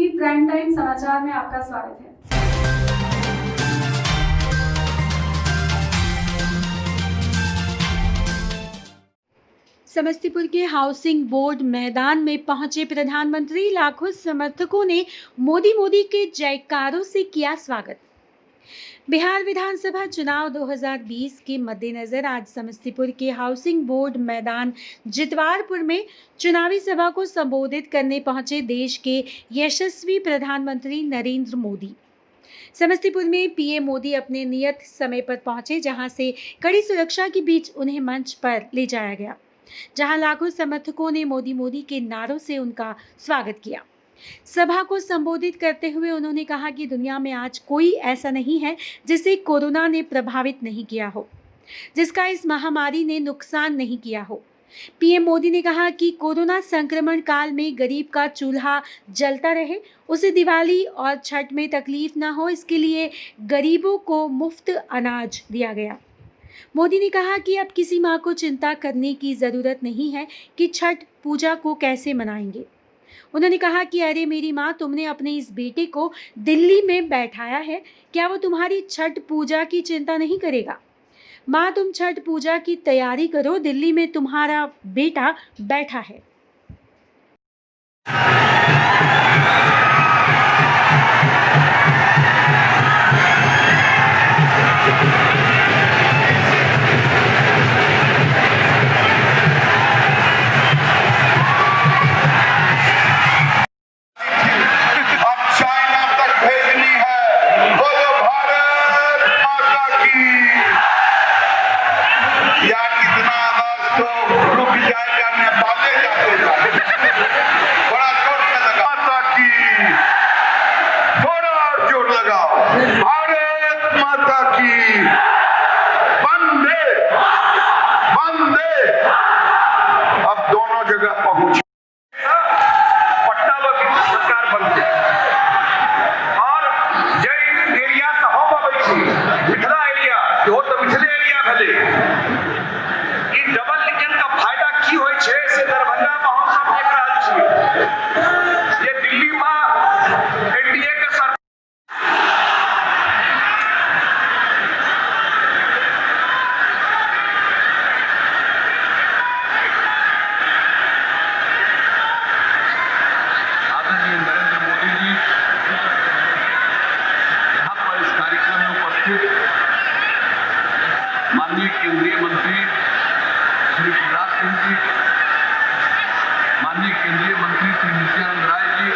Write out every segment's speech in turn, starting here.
TV prime time समाचार में आपका स्वागत है। समस्तीपुर के हाउसिंग बोर्ड मैदान में पहुंचे प्रधानमंत्री, लाखों समर्थकों ने मोदी के जयकारों से किया स्वागत। बिहार विधानसभा चुनाव 2020 के मद्देनजर आज समस्तीपुर के हाउसिंग बोर्ड मैदान जितवारपुर में चुनावी सभा को संबोधित करने पहुंचे देश के यशस्वी प्रधानमंत्री नरेंद्र मोदी। समस्तीपुर में पीएम मोदी अपने नियत समय पर पहुंचे, जहां से कड़ी सुरक्षा के बीच उन्हें मंच पर ले जाया गया, जहां लाखों समर्थकों ने मोदी के नारों से उनका स्वागत किया। सभा को संबोधित करते हुए उन्होंने कहा कि दुनिया में आज कोई ऐसा नहीं है जिसे कोरोना ने प्रभावित नहीं किया हो, जिसका इस महामारी ने नुकसान नहीं किया हो। पीएम मोदी ने कहा कि कोरोना संक्रमण काल में गरीब का चूल्हा जलता रहे, उसे दिवाली और छठ में तकलीफ ना हो, इसके लिए गरीबों को मुफ्त अनाज दिया गया। मोदी ने कहा कि अब किसी माँ को चिंता करने की ज़रूरत नहीं है कि छठ पूजा को कैसे मनाएंगे। उन्होंने कहा कि अरे मेरी माँ, तुमने अपने इस बेटे को दिल्ली में बैठाया है, क्या वो तुम्हारी छठ पूजा की चिंता नहीं करेगा? माँ, तुम छठ पूजा की तैयारी करो, दिल्ली में तुम्हारा बेटा बैठा है। भारत माता की वंदे वंदे। अब दोनों जगह पहुंचे, पट्टा सरकार बनते और जय एरिया मिथिला एरिया हो तो मिथिले एरिया भले ई डबल इंजन का फायदा की होय छे से दरभंगा में हम सब देख रहल छी। ये दिल्ली में एनडीए के सरकार माननीय केंद्रीय मंत्री श्री शिवराज सिंह जी, माननीय केंद्रीय मंत्री श्री नित्यानंद राय जी,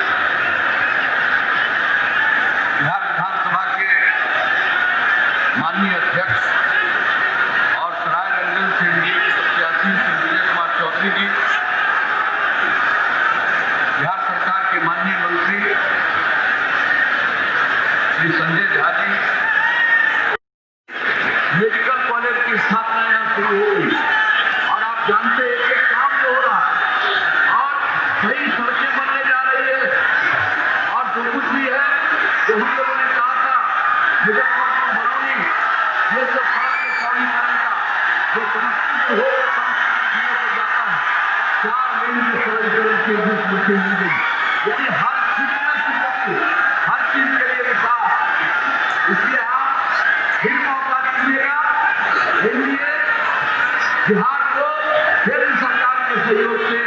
बिहार विधानसभा के माननीय अध्यक्ष और सरायरंजन से एनडीए के प्रत्याशी श्री विजय कुमार चौधरी जी, बिहार सरकार के माननीय मंत्री श्री संजय झा जी। मेडिकल कॉलेज की स्थापना यहाँ शुरू हो गई और आप जानते हैं कि काम जो हो रहा है और कई सड़कें बनने जा रही है और जो कुछ भी है जो हम लोगों ने कहा था मुजफ्फरपुर बरौनी ये सब सड़क के चौड़ीकरण का जो समस्तीपुर हो जाता है 4 लेन के चौड़ीकरण के बीच मुझे मिल गई, यदि हर चीज के लिए विकास, इसलिए आप फिर मौका बिहार को केंद्र सरकार के सहयोग से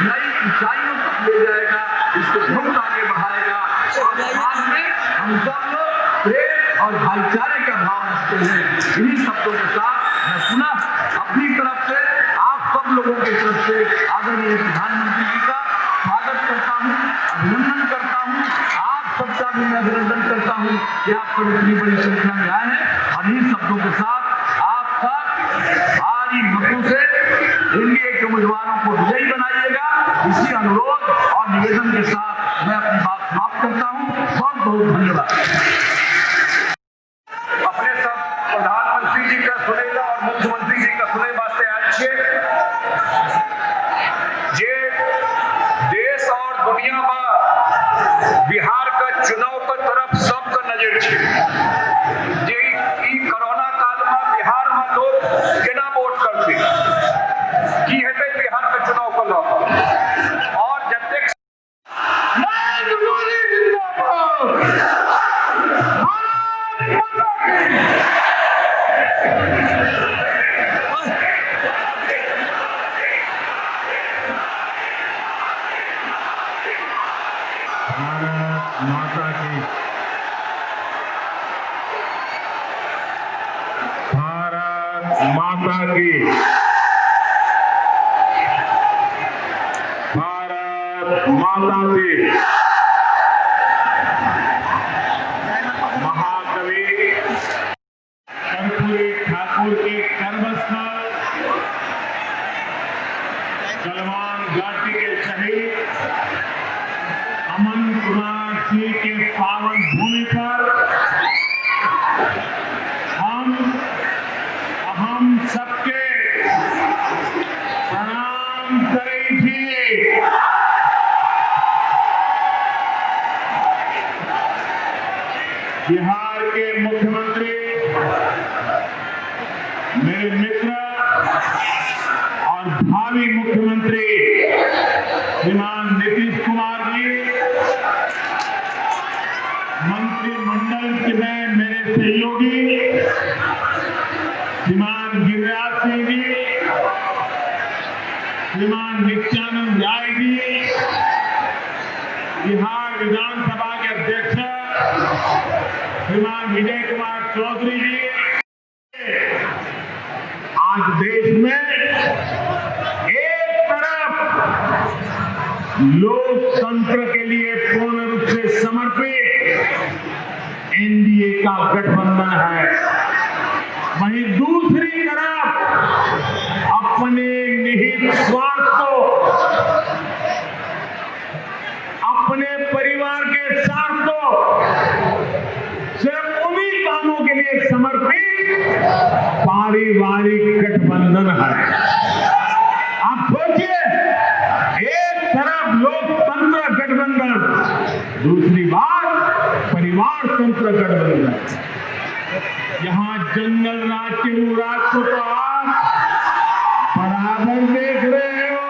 नई ऊंचाइयों तक ले जाएगा, इसको बहुत आगे बढ़ाएगा और समाज में हम सब लोग प्रेम और भाईचारे का भाव रखते हैं। इन्हीं शब्दों के साथ मैं पुनः अपनी तरफ से आप सब लोगों की तरफ से आदरणीय प्रधानमंत्री जी का स्वागत करता हूँ, अभिनंदन करता हूँ। आप सबका भी मैं अभिनंदन करता हूँ कि आप सब इतनी बड़ी संख्या में आए हैं और इन्हीं शब्दों के साथ मतों से एनडीए के उम्मीदवारों को विजयी बनाइएगा। इसी अनुरोध और निवेदन के साथ मैं अपनी बात समाप्त करता हूं। बहुत बहुत धन्यवाद। अपने सब प्रधानमंत्री जी का सुनेगा और मुख्यमंत्री जी का सुने वास्ते आज जे देश और दुनिया में बिहार का चुनाव का तरफ सबका नजर है। जे कोरोना काल में बिहार में लोग केना वोट करते की हेतै बिहार के चुनाव को लऽ और जतेक भारत माता की। भारत माता की। भारत माता की। महाकवि कर्पूरी ठाकुर के कर्मस्थल गलवान घाटी के शहीद अमन कुमार सिंह के पावन भूमि पर हम सबके प्रणाम करेंगे। बिहार के मुख्यमंत्री मेरे मित्र और भावी मुख्यमंत्री श्रीमान नीतीश कुमार जी, मंत्रिमंडल में मेरे सहयोगी श्रीमान गिरिराज सिंह जी, श्रीमान नित्यानंद राय जी, बिहार विधानसभा के अध्यक्ष श्रीमान विजय कुमार चौधरी जी, आज देश में एक तरफ लोकतंत्र के लिए पूर्ण रूप से समर्पित एनडीए का गठबंधन है, वहीं दूसरी तरफ अपने निहित स्वार्थ को, अपने परिवार के स्वार्थ को सिर्फ उन्हीं कामों के लिए समर्पित पारिवारिक गठबंधन है। आप सोचिए, एक तरफ लोकतंत्र गठबंधन, दूसरी बात परिवार तंत्र गठबंधन। यहाँ जंगल राज के युवराज को तो आप बराबर देख रहे हो।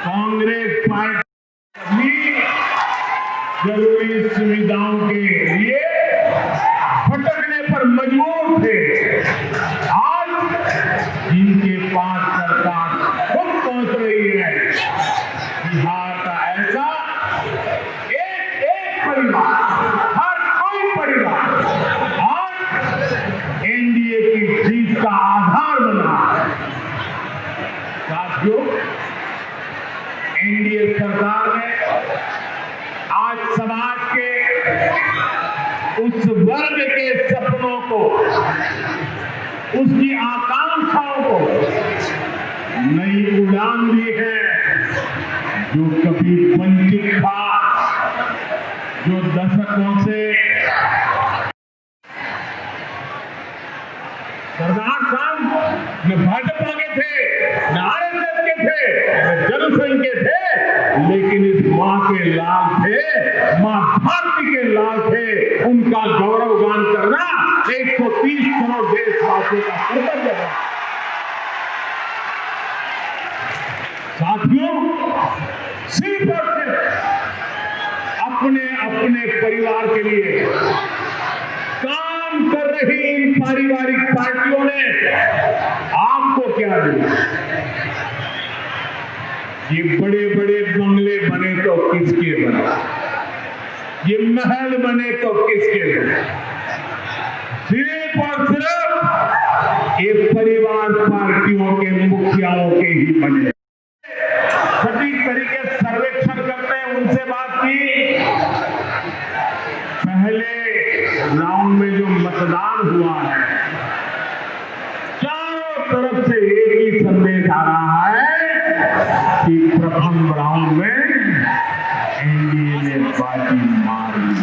कांग्रेस पार्टी जरूरी सुविधाओं के लिए भटकने पर मजबूर थे। आज जिनके पास सरकार खुद पहुंच रही है, बिहार का ऐसा एक परिवार, हर कोई परिवार आज एनडीए की जीत का आधार बना। साथियों, एनडीए सरकार ने आज समाज के उस वर्ग के सपनों को, उसकी आकांक्षाओं को नई उड़ान दी है। जो कभी वंचित था, जो दशकों से सरदार साहब न भाजपा के थे, न आरएसएस के थे, न जनसंघ के थे, लेकिन इस मां के लाल थे, मां भारती के लाल थे। उनका गौरवगान करना 130 करोड़ देशवासियों का कर्तव्य है। साथियों, सिर्फ और सिर्फ अपने अपने परिवार के लिए काम कर रही इन पारिवारिक पार्टियों ने आपको क्या दिया? ये बड़े बड़े बंगले बने तो किसके बने? ये महल बने तो किसके बने? सिर्फ और सिर्फ ये परिवार पार्टियों के मुखियाओं के ही बने। सटीक तरीके से सर्वेक्षण करते हैं, उनसे बात की। पहले राउंड में जो मतदान हुआ है, चारों तरफ से एक ही संदेश आ रहा है कि प्रथम राउंड में एनडीए ने बाजी मार ली।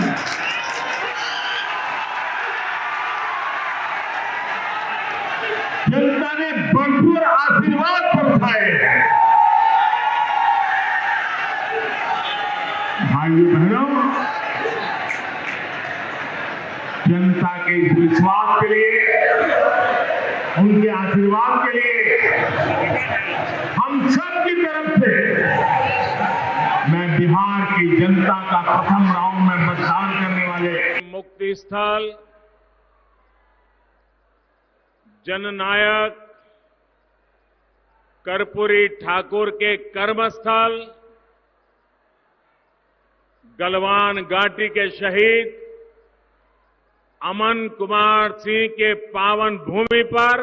जनता ने भरपूर आशीर्वाद बरसाए। भाइयों बहनों, जनता के इस विश्वास के लिए, उनके आशीर्वाद के लिए हम सब की तरफ से प्रथम राउंड में मतदान करने वाले मुक्ति स्थल, जननायक कर्पूरी ठाकुर के कर्मस्थल, गलवान घाटी के शहीद अमन कुमार सिंह के पावन भूमि पर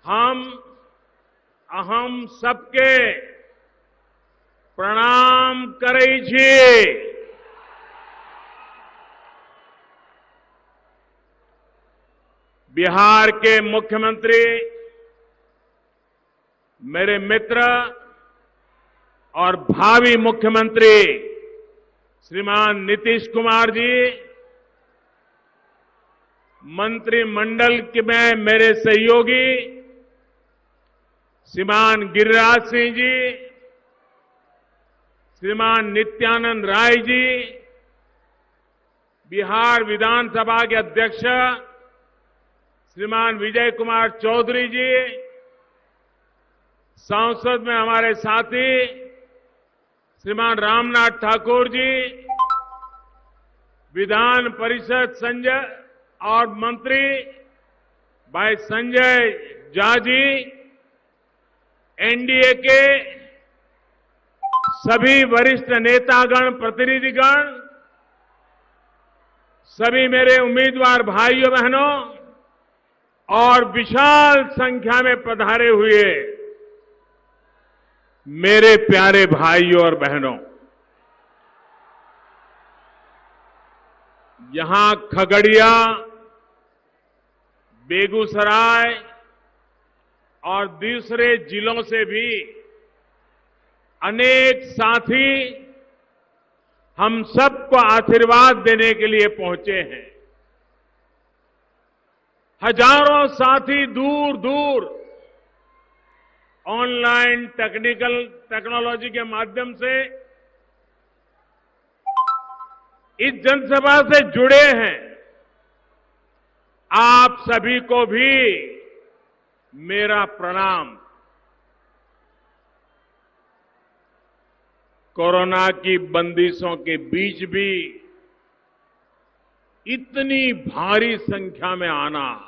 हम सबके प्रणाम करै छी। बिहार के मुख्यमंत्री, मेरे मित्र और भावी मुख्यमंत्री श्रीमान नीतीश कुमार जी, मंत्रिमंडल में मेरे सहयोगी श्रीमान गिरिराज सिंह जी, श्रीमान नित्यानंद राय जी, बिहार विधानसभा के अध्यक्ष श्रीमान विजय कुमार चौधरी जी, संसद में हमारे साथी श्रीमान रामनाथ ठाकुर जी, विधान परिषद संजय और मंत्री भाई संजय झा जी, एनडीए के सभी वरिष्ठ नेतागण, प्रतिनिधिगण, सभी मेरे उम्मीदवार भाइयों बहनों और विशाल संख्या में पधारे हुए मेरे प्यारे भाइयों और बहनों, यहां खगड़िया, बेगूसराय और दूसरे जिलों से भी अनेक साथी हम सबको आशीर्वाद देने के लिए पहुंचे हैं। हजारों साथी दूर दूर ऑनलाइन टेक्नोलॉजी के माध्यम से इस जनसभा से जुड़े हैं। आप सभी को भी मेरा प्रणाम। कोरोना की बंदिशों के बीच भी इतनी भारी संख्या में आना,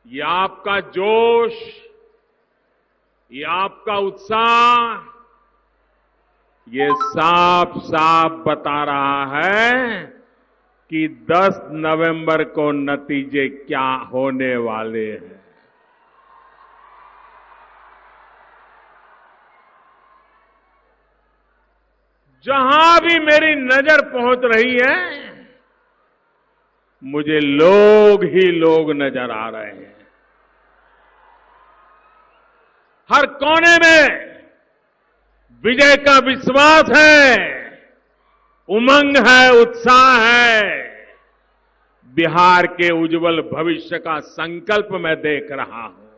ये आपका जोश, ये आपका उत्साह, ये साफ साफ बता रहा है कि 10 नवंबर को नतीजे क्या होने वाले हैं। जहां भी मेरी नजर पहुंच रही है, मुझे लोग ही लोग नजर आ रहे हैं। हर कोने में विजय का विश्वास है, उमंग है, उत्साह है। बिहार के उज्जवल भविष्य का संकल्प मैं देख रहा हूं।